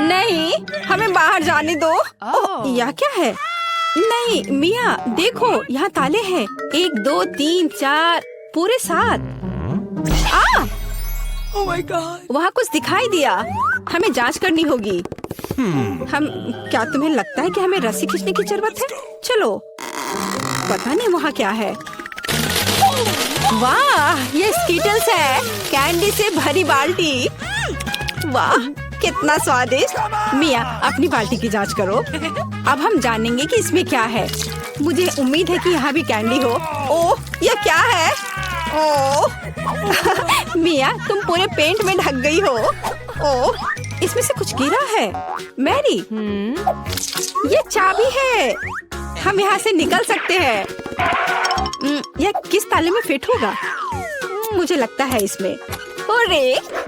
नहीं, हमें बाहर जाने दो। ओह, यह क्या है? नहीं मिया, देखो यहाँ ताले हैं। 1 2 3 4 पूरे 7। Oh my God! वहाँ कुछ दिखाई दिया। हमें जांच करनी होगी। हम क्या तुम्हें लगता है कि हमें रस्सी खींचने की जरूरत है? चलो, पता नहीं वहाँ क्या है। वाह, ये स्कीटल्स है, कैंडी से भरी बाल्टी। वाह, कितना स्वादिष्ट। मिया, अपनी बाल्टी की जांच करो। अब हम जानेंगे कि इसमें क्या है। मुझे उम्मीद है कि यहाँ भी कैंडी हो। ओह, यह क्या है? ओह मिया, तुम पूरे पेंट में ढक गई हो। ओह, इसमें से कुछ गिरा है। मैरी, ये चाबी है। हम यहाँ से निकल सकते हैं। यह किस ताले में फिट होगा? मुझे लगता है इसमें। अरे,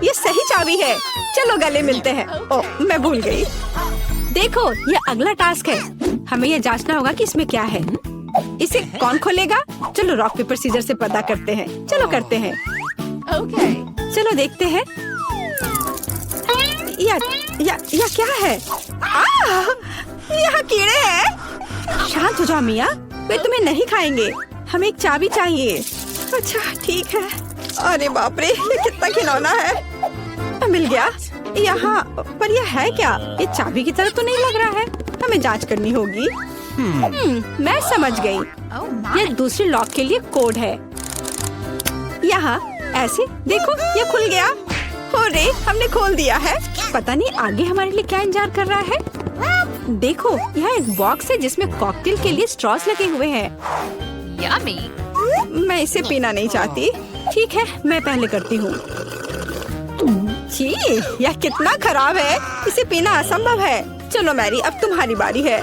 ये सही चाबी है। चलो गले मिलते हैं। ओह, मैं भूल गई। देखो, ये अगला टास्क है। हमें यह जांचना होगा कि इसमें क्या है। इसे कौन खोलेगा? चलो रॉक पेपर सीजर से पता करते हैं। चलो करते हैं। Okay. चलो देखते हैं। या क्या है? यहाँ कीड़े हैं। शांत हो जाओ मिया, वे तुम्हें नहीं खाएंगे। हमें एक चाबी चाहिए। अच्छा ठीक है। अरे बाप रे, ये कितना खिलौना है। मिल गया। यहाँ पर यह है क्या? ये चाबी की तरह तो नहीं लग रहा है। हमें जांच करनी होगी। मैं समझ गई। ये दूसरे लॉक के लिए कोड है। यहाँ ऐसे देखो, ये खुल गया। अरे, हमने खोल दिया है। पता नहीं आगे हमारे लिए क्या इंतजार कर रहा है। देखो, यहाँ एक बॉक्स है जिसमें कॉकटेल के लिए स्ट्रॉस लगे हुए हैं। Yummy. मैं इसे पीना नहीं चाहती। ठीक है, मैं पहले करती हूँ। छी, यह कितना खराब है। इसे पीना असंभव है। चलो मैरी, अब तुम्हारी बारी है।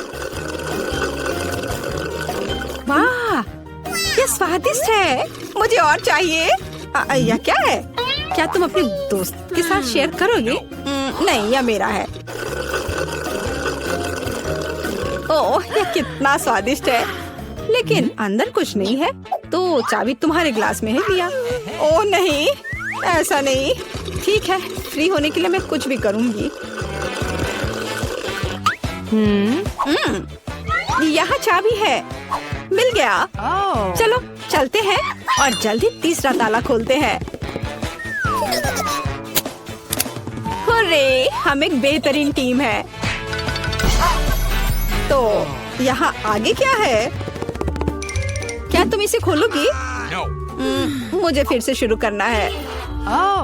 वाह, ये स्वादिष्ट है। मुझे और चाहिए। यह क्या है? क्या तुम अपने दोस्त के साथ शेयर करोगे? नहीं, यह मेरा है। ओह, यह कितना स्वादिष्ट है। लेकिन अंदर कुछ नहीं है। तो चाबी तुम्हारे ग्लास में है मिया। ओह नहीं, ऐसा नहीं। ठीक है, फ्री होने के लिए मैं कुछ भी करूँगी। यहाँ चाबी है। मिल गया। चलो चलते हैं और जल्दी तीसरा ताला खोलते हैं। हुर्रे, हम एक बेहतरीन टीम है। तो यहाँ आगे क्या है? क्या तुम इसे खोलोगी? मुझे फिर से शुरू करना है।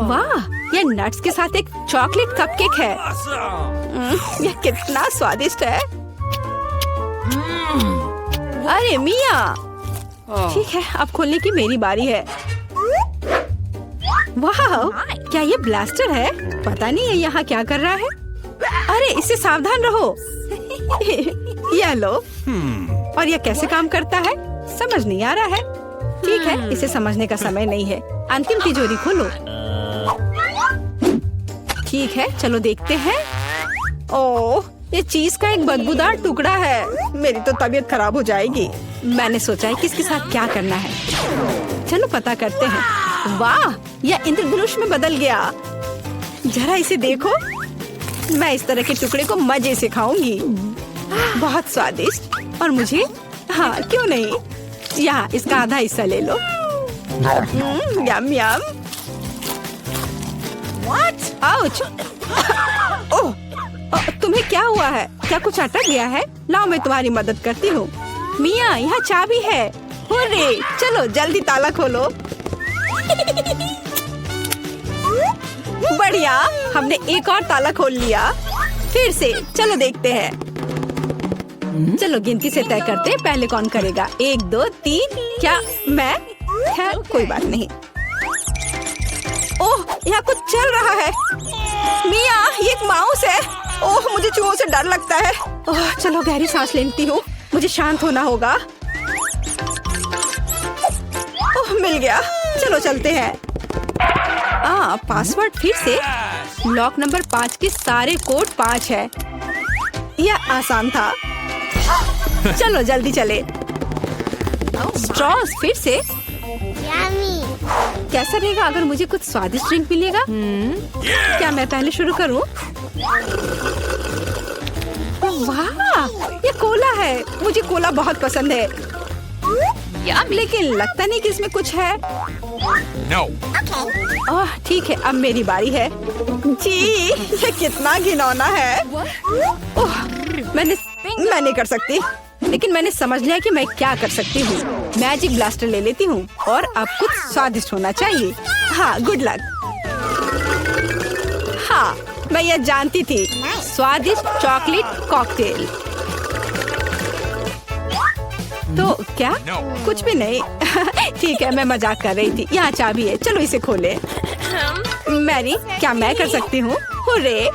वाह, ये नट्स के साथ एक चॉकलेट कपकेक है। यह कितना स्वादिष्ट है। अरे मिया, ठीक है, अब खोलने की मेरी बारी है। वाह, क्या ये ब्लास्टर है? पता नहीं ये यहाँ क्या कर रहा है। अरे, इससे सावधान रहो। यह लो। और यह कैसे काम करता है समझ नहीं आ रहा है। ठीक है, इसे समझने का समय नहीं है। अंतिम तिजोरी खोलो। ठीक है, चलो देखते हैं। ओह, ये चीज का एक बदबूदार टुकड़ा है। मेरी तो तबीयत खराब हो जाएगी। मैंने सोचा है किसके साथ क्या करना है। चलो पता करते हैं। वाह, यह इंद्रधनुष में बदल गया। जरा इसे देखो। मैं इस तरह के टुकड़े को मजे से खाऊंगी। बहुत स्वादिष्ट। और मुझे, हाँ क्यों नहीं, यहाँ इसका आधा हिस्सा ले लो। यम यम। आउच। ओह, तुम्हें क्या हुआ है? क्या कुछ अटक गया है? लाओ, मैं तुम्हारी मदद करती हूँ। मिया, यहाँ चाबी है। हुर्रे, चलो जल्दी ताला खोलो। बढ़िया, हमने एक और ताला खोल लिया। फिर से चलो देखते हैं। चलो गिनती से तय करते हैं, पहले कौन करेगा। 1 2 3। क्या मैं? खैर कोई बात नहीं। ओह, यहाँ कुछ चल रहा है। मिया, ये एक माउस है। ओह, मुझे चूहों से डर लगता है। ओह, चलो गहरी सांस लेती हूँ। मुझे शांत होना होगा। ओह, मिल गया। चलो चलते हैं। पासवर्ड फिर से। लॉक नंबर 5 के सारे कोड 5 है। यह आसान था। चलो जल्दी चले। स्ट्रॉस फिर से। कैसा रहेगा अगर मुझे कुछ स्वादिष्ट ड्रिंक मिलेगा? क्या मैं पहले शुरू करूं? है? मुझे कोला बहुत पसंद है, Yummy. लेकिन लगता नहीं कि इसमें कुछ है। No. ओह ठीक है, अब मेरी बारी है। जी, ये कितना घिनौना है। ओह, मैं नहीं कर सकती, लेकिन मैंने समझ लिया कि मैं क्या कर सकती हूँ। मैजिक ब्लास्टर ले लेती हूँ और अब कुछ स्वादिष्ट होना चाहिए। हाँ, गुड लक। हाँ, मैं यह जानती थी। स्वादिष्ट चॉकलेट कॉकटेल। तो क्या? No. कुछ भी नहीं। ठीक है, मैं मजाक कर रही थी। यहाँ चाबी है, चलो इसे खोले। मैरी, क्या मैं कर सकती हूँ? हुर्रे!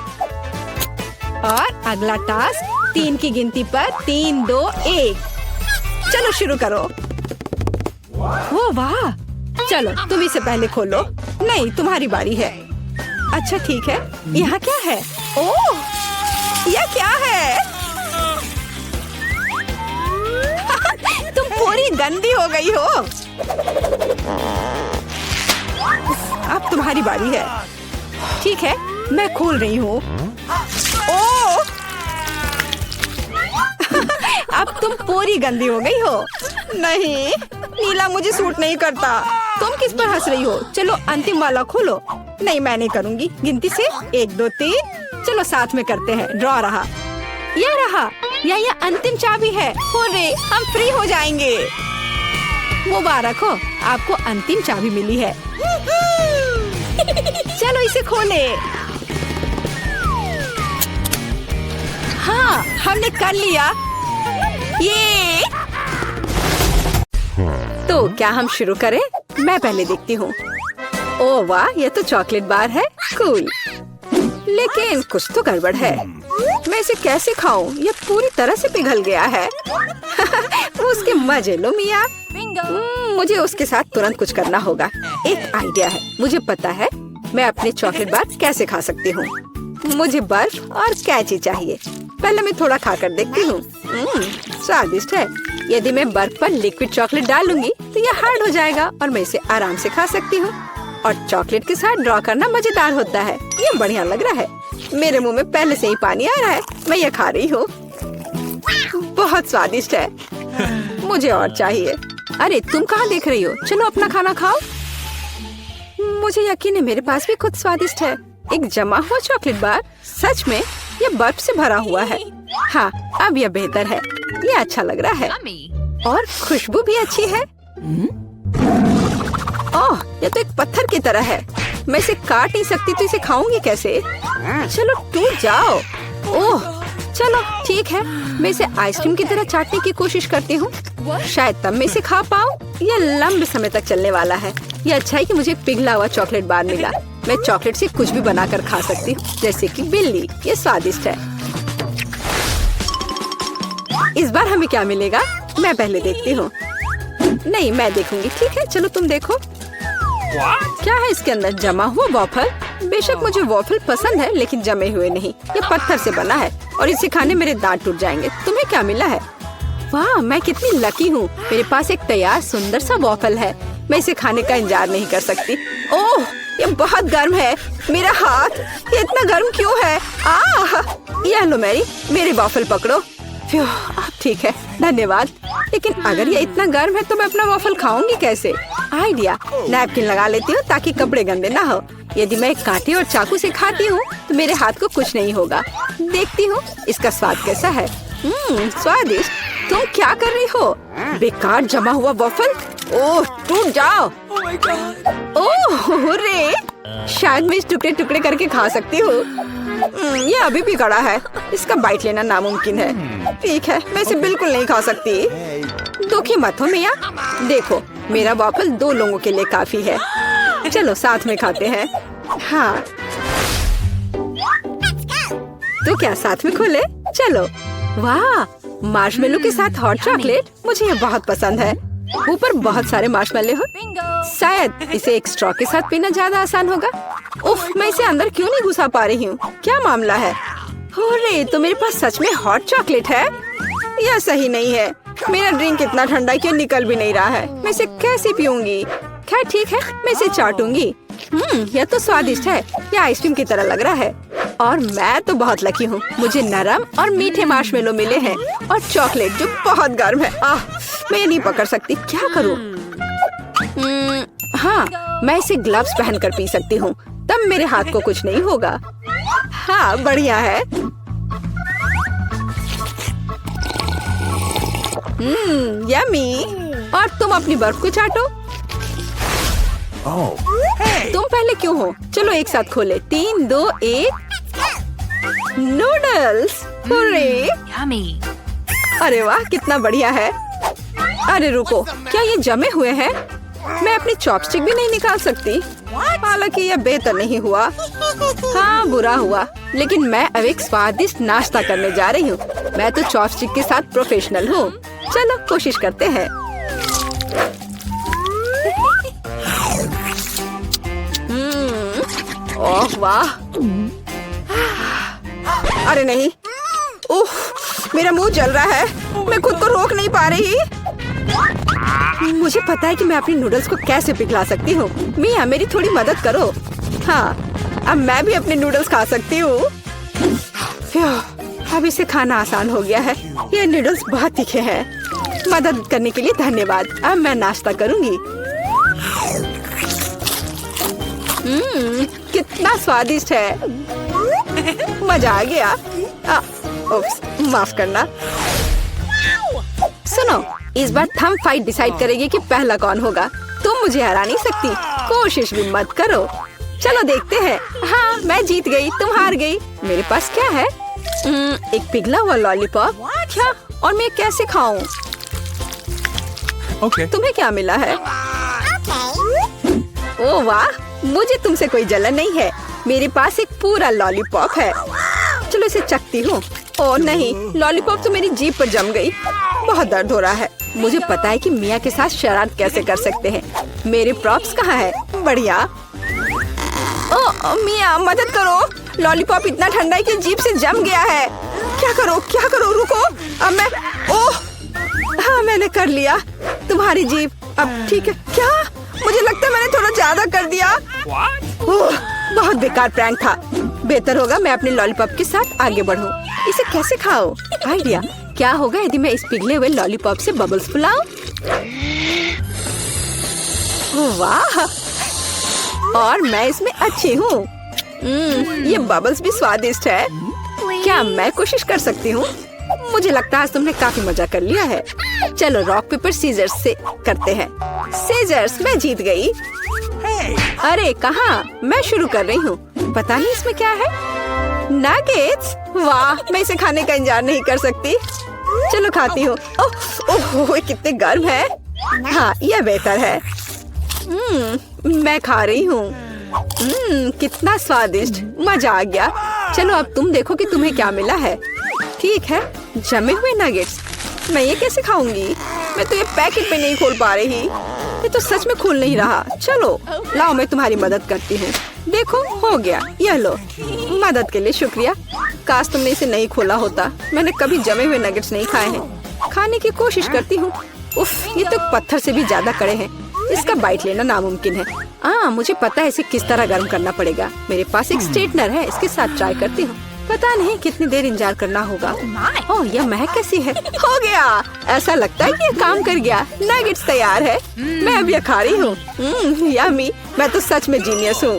और अगला टास्क 3 की गिनती पर 3, 2, 1। चलो शुरू करो। ओ वाह! चलो तुम इसे पहले खोलो। नहीं, तुम्हारी बारी है। अच्छा ठीक है। यहाँ क्या है? ओह, यह क्या है? तुम पूरी गंदी हो गई हो। अब तुम्हारी बारी है। ठीक है, मैं खोल रही हूँ। ओह! अब तुम पूरी गंदी हो गई हो। नहीं, नीला मुझे सूट नहीं करता। तुम किस पर हंस रही हो? चलो अंतिम वाला खोलो। नहीं, मैं नहीं करूँगी। गिनती से 1, 2, 3। चलो साथ में करते हैं। ड्रॉ रहा। यह रहा। यह अंतिम चाबी है। हुर्रे, हम फ्री हो जाएंगे। मुबारक हो, आपको अंतिम चाबी मिली है। चलो इसे खोले। हाँ, हमने कर लिया। ये तो क्या हम शुरू करें? मैं पहले देखती हूँ। ओह वाह, ये तो चॉकलेट बार है। कूल, लेकिन कुछ तो गड़बड़ है। मैं इसे कैसे खाऊं? ये पूरी तरह से पिघल गया है। उसके मजे लो मिया। मुझे उसके साथ तुरंत कुछ करना होगा। एक आइडिया है। मुझे पता है मैं अपने चॉकलेट बार कैसे खा सकती हूँ। मुझे बर्फ और कैची चाहिए। पहले मैं थोड़ा खाकर देखती हूँ। स्वादिष्ट है। यदि मैं बर्फ पर लिक्विड चॉकलेट डालूंगी तो यह हार्ड हो जाएगा और मैं इसे आराम से खा सकती हूँ। और चॉकलेट के साथ ड्रॉ करना मजेदार होता है। ये बढ़िया लग रहा है। मेरे मुंह में पहले से ही पानी आ रहा है। मैं ये खा रही हूँ। बहुत स्वादिष्ट है। मुझे और चाहिए। अरे तुम कहाँ देख रही हो? चलो अपना खाना खाओ। मुझे यकीन है मेरे पास भी कुछ स्वादिष्ट है। एक जमा हुआ चॉकलेट बार। सच में ये बर्फ से भरा हुआ है। हाँ, अब यह बेहतर है। ये अच्छा लग रहा है Yummy. और खुशबू भी अच्छी है। ओह, ये तो एक पत्थर की तरह है। मैं इसे काट नहीं सकती तो इसे खाऊंगी कैसे? चलो टूट जाओ। ओह, चलो ठीक है। मैं इसे आइसक्रीम की तरह चाटने की कोशिश करती हूँ। शायद तब मैं इसे खा पाऊँ। यह लंबे समय तक चलने वाला है। यह अच्छा है कि मुझे पिघला हुआ चॉकलेट बार मिला। मैं चॉकलेट से कुछ भी बनाकर खा सकती हूँ, जैसे कि बिल्ली। ये स्वादिष्ट है। इस बार हमें क्या मिलेगा? मैं पहले देखती हूँ। नहीं, मैं देखूंगी। ठीक है, चलो तुम देखो। क्या है इसके अंदर? जमा हुआ वॉफल। बेशक मुझे वॉफल पसंद है, लेकिन जमे हुए नहीं। ये पत्थर से बना है और इसे खाने मेरे दांत टूट जाएंगे। तुम्हें क्या मिला है? वाह, मैं कितनी लकी हूँ। मेरे पास एक तैयार सुंदर सा वॉफल है। मैं इसे खाने का इंतजार नहीं कर सकती। ओह, ये बहुत गर्म है। मेरा हाथ, ये इतना गर्म क्यों है? यह लो मैरी, मेरे वॉफल पकड़ो। अब ठीक है, धन्यवाद। लेकिन अगर ये इतना गर्म है तो मैं अपना वॉफल खाऊंगी कैसे? आइडिया, नैपकिन लगा लेती हूँ ताकि कपड़े गंदे ना हो। यदि मैं कांटे और चाकू से खाती हूँ तो मेरे हाथ को कुछ नहीं होगा। देखती हूँ इसका स्वाद कैसा है। स्वादिष्ट। तुम क्या कर रही हो? बेकार जमा हुआ वॉफल। ओह, टूट जाओ। Oh my God. ओह रे, शायद मैं इस टुकड़े टुकड़े करके खा सकती हूँ। ये अभी भी कड़ा है। इसका बाइट लेना नामुमकिन है। ठीक है, मैं इसे बिल्कुल नहीं खा सकती। दुखी मत हो मिया। देखो, मेरा वॉफल 2 लोगों के लिए काफी है। चलो साथ में खाते हैं। हाँ, तो क्या साथ में खोले? चलो। वाह, मार्शमेलो के साथ हॉट चॉकलेट। मुझे ये बहुत पसंद है। ऊपर बहुत सारे मार्शमेलो हो। शायद इसे एक स्ट्रॉ के साथ पीना ज्यादा आसान होगा। उफ, मैं इसे अंदर क्यों नहीं घुसा पा रही हूँ? क्या मामला है? अरे, तो मेरे पास सच में हॉट चॉकलेट है? यह सही नहीं है। मेरा ड्रिंक इतना ठंडा क्यों निकल भी नहीं रहा है? मैं इसे कैसे पीऊंगी? खैर ठीक है, मैं इसे चाटूंगी। यह तो स्वादिष्ट है। यह आइसक्रीम की तरह लग रहा है। और मैं तो बहुत लकी हूँ, मुझे नरम और मीठे मार्शमेलो मिले हैं और चॉकलेट जो बहुत गर्म है। मैं ये नहीं पकड़ सकती, क्या करूँ? हाँ, मैं इसे ग्लव्स पहनकर पी सकती हूँ, तब मेरे हाथ को कुछ नहीं होगा। हाँ, बढ़िया है। यम्मी। और तुम अपनी बर्फ को चाटो। तुम पहले क्यों हो? चलो एक साथ खोले। 3, 2, 1। नूडल्स। हुर्रे! Yummy. अरे वाह, कितना बढ़िया है। अरे रुको, क्या ये जमे हुए हैं? मैं अपनी चॉपस्टिक भी नहीं निकाल सकती। हालांकि यह बेहतर नहीं हुआ। हाँ, बुरा हुआ, लेकिन मैं अब एक स्वादिष्ट नाश्ता करने जा रही हूँ। मैं तो चॉपस्टिक के साथ प्रोफेशनल हूँ। चलो कोशिश करते हैं। ओह वाह! अरे नहीं, उफ, मेरा मुंह जल रहा है। मैं खुद को रोक नहीं पा रही। मुझे पता है कि मैं अपनी नूडल्स को कैसे पिघला सकती हूँ। मिया, मेरी थोड़ी मदद करो। हाँ, अब मैं भी अपने नूडल्स खा सकती हूँ। अब इसे खाना आसान हो गया है। ये नूडल्स बहुत तीखे हैं। मदद करने के लिए धन्यवाद। अब मैं नाश्ता करूँगी। कितना स्वादिष्ट है। मजा आ गया। उप्स, माफ करना। सुनो, इस बार थंब फाइट डिसाइड करेगी कि पहला कौन होगा। तुम मुझे हरा नहीं सकती, कोशिश भी मत करो। चलो देखते हैं। हाँ, मैं जीत गई, तुम हार गई। मेरे पास क्या है? एक पिघला हुआ लॉलीपॉप। क्या? और मैं कैसे खाऊं? तुम्हें क्या मिला है? ओह वाह, मुझे तुमसे कोई जलन नहीं है। मेरे पास एक पूरा लॉलीपॉप है। चलो इसे चखती हूँ। ओह नहीं, लॉलीपॉप तो मेरी जीभ पर जम गई। बहुत दर्द हो रहा है। मुझे पता है कि मिया के साथ शरारत कैसे कर सकते हैं। मेरे प्रॉप्स कहाँ है? बढ़िया। ओह मिया, मदद करो। लॉलीपॉप इतना ठंडा है कि जीभ से जम गया है। क्या करो, क्या करो? रुको, अब मैं। ओह हाँ, मैंने कर लिया। तुम्हारी जीभ अब ठीक है क्या? मुझे लगता है मैंने थोड़ा ज्यादा कर दिया। ओह, बहुत बेकार प्रैंक था। बेहतर होगा मैं अपने लॉलीपॉप के साथ आगे बढ़ूं। इसे कैसे खाओ? आइडिया। क्या होगा यदि मैं इस पिघले हुए लॉलीपॉप से बबल्स फुलाऊं? वाह, और मैं इसमें अच्छी हूँ। ये बबल्स भी स्वादिष्ट है। क्या मैं कोशिश कर सकती हूँ? मुझे लगता है आज तुमने काफी मजा कर लिया है। चलो रॉक पेपर सीजर्स से करते हैं। सीजर्स, मैं जीत गई। अरे कहाँ? मैं शुरू कर रही हूँ। पता नहीं इसमें क्या है। नगेट्स। वाह, मैं इसे खाने का इंतजार नहीं कर सकती। चलो खाती हूँ। ओह, कितने गर्म है। हाँ, यह बेहतर है। मैं खा रही हूँ। कितना स्वादिष्ट, मजा आ गया। चलो अब तुम देखो कि तुम्हें क्या मिला है। ठीक है, जमे हुए नगेट्स। मैं ये कैसे खाऊंगी? मैं तो ये पैकेट में नहीं खोल पा रही। ये तो सच में खुल नहीं रहा। चलो लाओ, मैं तुम्हारी मदद करती हूँ। देखो, हो गया। यह लो। मदद के लिए शुक्रिया। काश तुमने इसे नहीं खोला होता। मैंने कभी जमे हुए नगेट्स नहीं खाए हैं। खाने की कोशिश करती हूँ। उफ, ये तो पत्थर से भी ज्यादा कड़े हैं। इसका बाइट लेना नामुमकिन है। मुझे पता है इसे किस तरह गर्म करना पड़ेगा। मेरे पास एक स्ट्रेटनर है, इसके साथ ट्राई करती हूँ। पता नहीं कितनी देर इंतजार करना होगा। ओह, यह महक कैसी है। हो गया। ऐसा लगता है कि ये काम कर गया। नगेट्स तैयार है। मैं अब यह खा रही हूँ। यम्मी, मैं तो सच में जीनियस हूँ।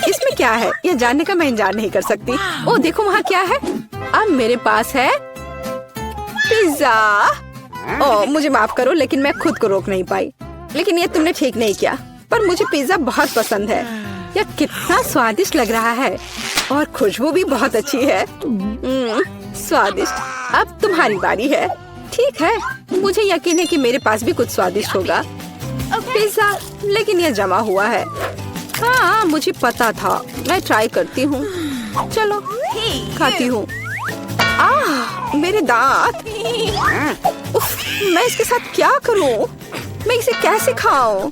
इसमें क्या है यह जानने का मैं इंतजार नहीं कर सकती। ओह देखो, वहाँ क्या है। अब मेरे पास है पिज्जा। ओह मुझे माफ करो, लेकिन मैं खुद को रोक नहीं पाई। लेकिन ये तुमने ठीक नहीं किया। पर मुझे पिज्जा बहुत पसंद है। यह कितना स्वादिष्ट लग रहा है और खुशबू भी बहुत अच्छी है। स्वादिष्ट। अब तुम्हारी बारी है। ठीक है, मुझे यकीन है कि मेरे पास भी कुछ स्वादिष्ट होगा। पिज्जा, लेकिन यह जमा हुआ है। हाँ, मुझे पता था। मैं ट्राई करती हूँ। चलो खाती हूँ। मेरे दांत। उफ, मैं इसके साथ क्या करूँ? मैं इसे कैसे खाऊं?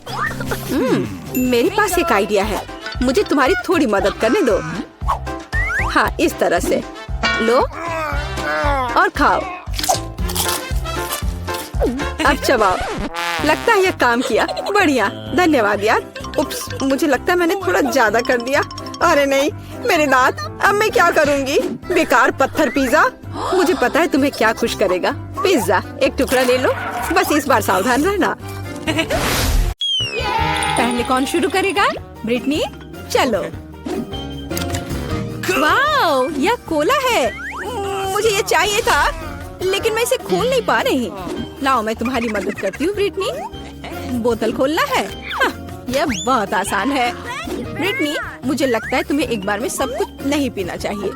मेरे पास एक आइडिया है। मुझे तुम्हारी थोड़ी मदद करने दो। हाँ, इस तरह से लो और खाओ। अब चबाओ। लगता है यह काम किया। बढ़िया, धन्यवाद यार। उप्स, मुझे लगता है मैंने थोड़ा ज्यादा कर दिया। अरे नहीं, मेरे दांत, अब मैं क्या करूँगी? बेकार पत्थर पिज्जा। मुझे पता है तुम्हें क्या खुश करेगा। पिज्जा एक टुकड़ा ले लो, बस इस बार सावधान रहना। पहले कौन शुरू करेगा? ब्रिटनी, चलो। वाओ, यह कोला है। मुझे ये चाहिए था, लेकिन मैं इसे खोल नहीं पा रही। लाओ, मैं तुम्हारी मदद करती हूँ ब्रिटनी। बोतल खोलना है। हाँ, यह बहुत आसान है। ब्रिटनी, मुझे लगता है तुम्हें एक बार में सब कुछ नहीं पीना चाहिए।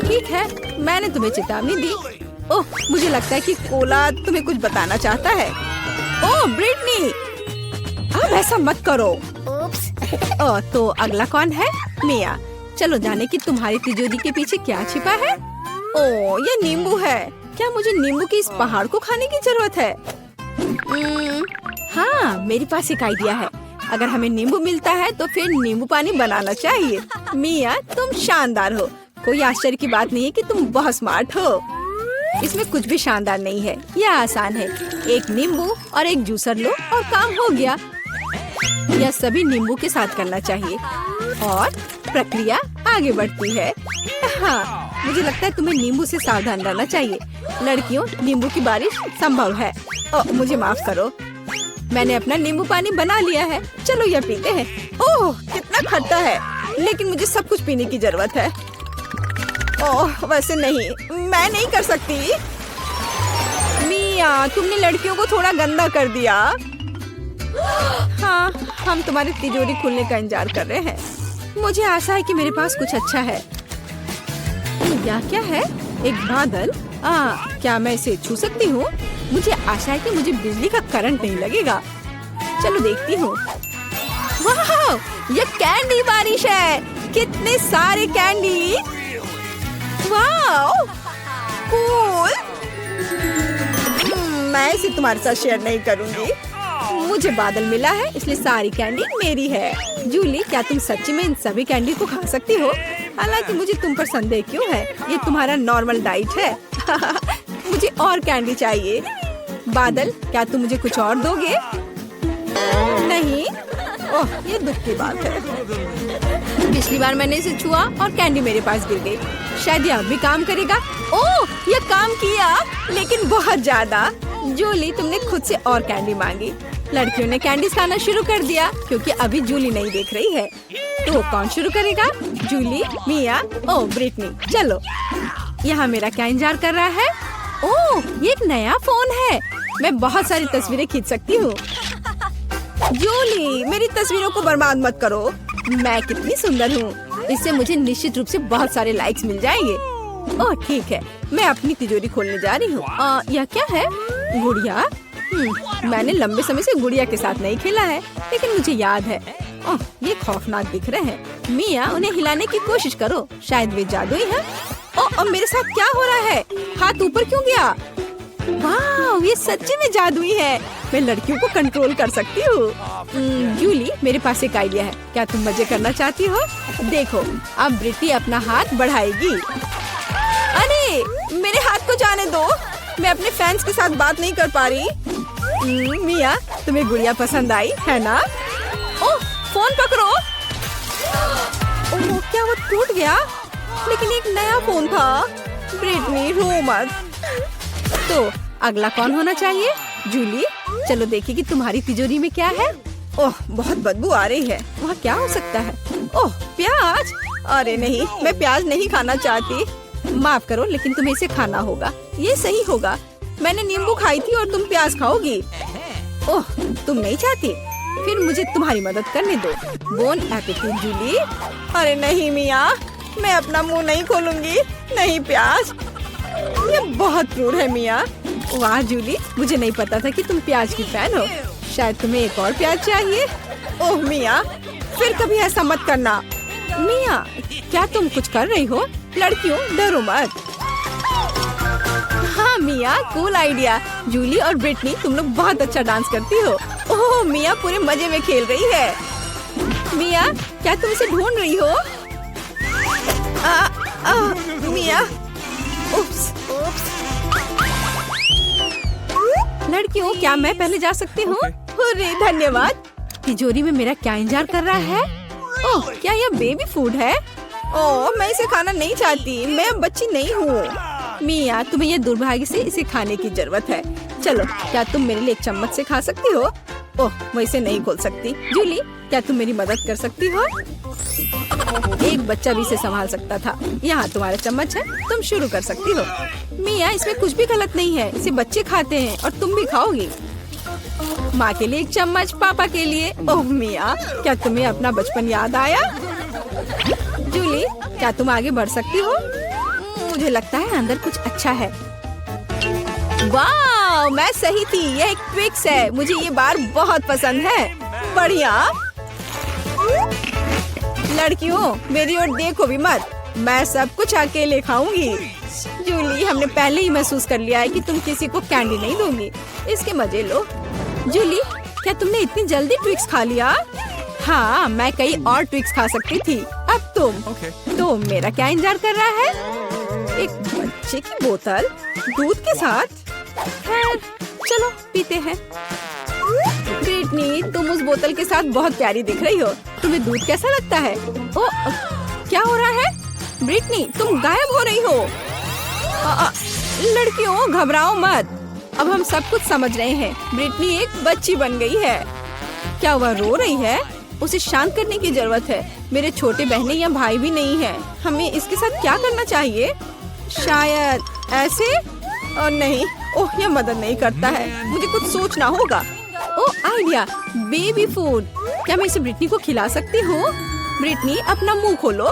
ठीक है, मैंने तुम्हें चेतावनी दी। ओह, मुझे लगता है कि कोला तुम्हें कुछ बताना चाहता है। ओह ब्रिटनी, अब ऐसा मत करो। ओह, तो अगला कौन है? मिया, चलो जाने कि तुम्हारी तिजोरी के पीछे क्या छिपा है। ओह, ये नींबू है। क्या मुझे नींबू के इस पहाड़ को खाने की जरूरत है? हाँ, मेरे पास एक आइडिया है। अगर हमें नींबू मिलता है तो फिर नींबू पानी बनाना चाहिए। मिया, तुम शानदार हो। कोई आश्चर्य की बात नहीं है कि तुम बहुत स्मार्ट हो। इसमें कुछ भी शानदार नहीं है, यह आसान है। एक नींबू और एक जूसर लो और काम हो गया। यह सभी नींबू के साथ करना चाहिए और प्रक्रिया आगे बढ़ती है। हाँ, मुझे लगता है तुम्हें नींबू से सावधान रहना चाहिए। लड़कियों, नींबू की बारिश संभव है। ओह, मुझे माफ करो। मैंने अपना नींबू पानी बना लिया है। चलो यह पीते हैं। ओह, कितना खट्टा है, लेकिन मुझे सब कुछ पीने की जरूरत है। ओह, वैसे नहीं, मैं नहीं कर सकती। मिया, तुमने लड़कियों को थोड़ा गंदा कर दिया। हाँ, हम तुम्हारी तिजोरी खुलने का इंतजार कर रहे हैं। मुझे आशा है कि मेरे पास कुछ अच्छा है। यह क्या है? एक बादल। क्या मैं इसे छू सकती हूँ? मुझे आशा है कि मुझे बिजली का करंट नहीं लगेगा। चलो देखती हूँ। वाह, ये कैंडी बारिश है। कितने सारे कैंडी। वाह, कूल। मैं इसे तुम्हारे साथ शेयर नहीं करूँगी। मुझे बादल मिला है, इसलिए सारी कैंडी मेरी है। जूली, क्या तुम सच्ची में इन सभी कैंडी को खा सकती हो? हालांकि मुझे तुम पर संदेह क्यों है? ये तुम्हारा नॉर्मल डाइट है। मुझे और कैंडी चाहिए। बादल, क्या तुम मुझे कुछ और दोगे? नहीं। ओह, ये दुख की बात है। पिछली बार मैंने इसे छुआ और कैंडी मेरे पास गिर गई। शायद यह भी काम करेगा। ओह, यह काम किया, लेकिन बहुत ज्यादा। जूली, तुमने खुद से और कैंडी मांगी। लड़कियों ने कैंडी खाना शुरू कर दिया क्योंकि अभी जूली नहीं देख रही है। तो कौन शुरू करेगा? जूली, मिया, ओह ब्रिटनी। चलो, यहाँ मेरा क्या इंतजार कर रहा है? ओह, ये एक नया फोन है। मैं बहुत सारी तस्वीरें खींच सकती हूँ। जूली, मेरी तस्वीरों को बर्बाद मत करो। मैं कितनी सुंदर हूँ। इससे मुझे निश्चित रूप से बहुत सारे लाइक्स मिल जाएंगे। ओह ठीक है, मैं अपनी तिजोरी खोलने जा रही हूँ। यह क्या है? गुड़िया। मैंने लंबे समय से गुड़िया के साथ नहीं खेला है, लेकिन मुझे याद है। ओह, ये खौफनाक दिख रहे हैं। मिया, उन्हें हिलाने की कोशिश करो, शायद वे जादुई हैं। ओह, मेरे साथ क्या हो रहा है? हाथ ऊपर क्यों गया? वाह, ये सच्ची में जादुई है। मैं लड़कियों को कंट्रोल कर सकती हूँ। जूली, मेरे पास एक आइडिया है। क्या तुम मजे करना चाहती हो? देखो, अब ब्रिटी अपना हाथ बढ़ाएगी। अरे, मेरे हाथ को जाने दो। मैं अपने फैंस के साथ बात नहीं कर पा रही। मिया, तुम्हें गुड़िया पसंद आई है ना? ओह, फोन पकड़ो। ओह, क्या वो टूट गया? लेकिन एक नया फोन था। ब्रिटनी, रो मत। तो अगला कौन होना चाहिए? जूली, चलो देखिए कि तुम्हारी तिजोरी में क्या है। ओह, बहुत बदबू आ रही है। वहाँ क्या हो सकता है? ओह, प्याज। अरे नहीं, मैं प्याज नहीं खाना चाहती। माफ करो, लेकिन तुम्हें इसे खाना होगा। ये सही होगा। मैंने नींबू खाई थी और तुम प्याज खाओगी। ओह, तुम नहीं चाहती? फिर मुझे तुम्हारी मदद करने दो। Bon appetit Julie. अरे नहीं मिया, मैं अपना मुंह नहीं खोलूंगी। नहीं प्याज, ये बहुत क्रूर है मिया। वाह जूली, मुझे नहीं पता था कि तुम प्याज की फैन हो। शायद तुम्हें एक और प्याज चाहिए। ओह मिया, फिर कभी ऐसा मत करना। मिया, क्या तुम कुछ कर रही हो? लड़कियों, डरो मत। हाँ मिया, कूल आइडिया। जूली और ब्रिटनी, तुम लोग बहुत अच्छा डांस करती हो। ओह मिया, पूरे मजे में खेल रही है। मिया, क्या तुम इसे ढूंढ रही हो? मिया, उप्स। लड़कियों, क्या मैं पहले जा सकती हूँ? अरे धन्यवाद। तिजोरी में मेरा क्या इंतजार कर रहा है? ओह, क्या यह बेबी फूड है? ओह, मैं इसे खाना नहीं चाहती। मैं अब बच्ची नहीं हूँ। मिया, तुम्हें ये दुर्भाग्य से इसे खाने की जरूरत है। चलो, क्या तुम मेरे लिए एक चम्मच से खा सकती हो? ओह, मैं इसे नहीं खोल सकती। जूली, क्या तुम मेरी मदद कर सकती हो? एक बच्चा भी इसे संभाल सकता था। यहाँ तुम्हारा चम्मच है, तुम शुरू कर सकती हो। मिया, इसमें कुछ भी गलत नहीं है। इसे बच्चे खाते हैं और तुम भी खाओगी। माँ के लिए एक चम्मच, पापा के लिए। ओह मिया, क्या तुम्हें अपना बचपन याद आया? जूली, क्या तुम आगे बढ़ सकती हो? मुझे लगता है अंदर कुछ अच्छा है। वाह, मैं सही थी। यह एक ट्विक्स है। मुझे ये बार बहुत पसंद है। बढ़िया। लड़कियों, मेरी ओर देखो भी मत। मैं सब कुछ अकेले खाऊंगी। जूली, हमने पहले ही महसूस कर लिया है कि तुम किसी को कैंडी नहीं दोगी। इसके मजे लो। जूली, क्या तुमने इतनी जल्दी ट्विक्स खा लिया? हाँ, मैं कई और ट्विक्स खा सकती थी। अब तुम तो मेरा क्या इंतजार कर रहा है? एक बच्चे की बोतल दूध के साथ? खैर, चलो पीते हैं। ब्रिटनी, तुम उस बोतल के साथ बहुत प्यारी दिख रही हो। तुम्हें दूध कैसा लगता है? ओ, क्या हो रहा है? ब्रिटनी, तुम गायब हो रही हो। लड़कियों, घबराओ मत। अब हम सब कुछ समझ रहे हैं। ब्रिटनी एक बच्ची बन गई है। क्या वह रो रही है? उसे शांत करने की जरूरत है। मेरे छोटे बहनें या भाई भी नहीं है। हमें इसके साथ क्या करना चाहिए? शायद ऐसे? और नहीं, ओह, यह मदद नहीं करता है। मुझे कुछ सोचना होगा। ओह, आइडिया, बेबी फूड। क्या मैं इसे ब्रिटनी को खिला सकती हूँ? ब्रिटनी, अपना मुंह खोलो।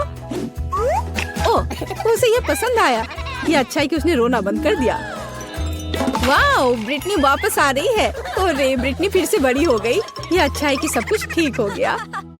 ओह, उसे यह पसंद आया। ये अच्छा है कि उसने रोना बंद कर दिया। वाओ, ब्रिटनी वापस आ रही है। ओह रे, ब्रिटनी फिर से बड़ी हो गई। ये अच्छा है कि सब कुछ ठीक हो गया।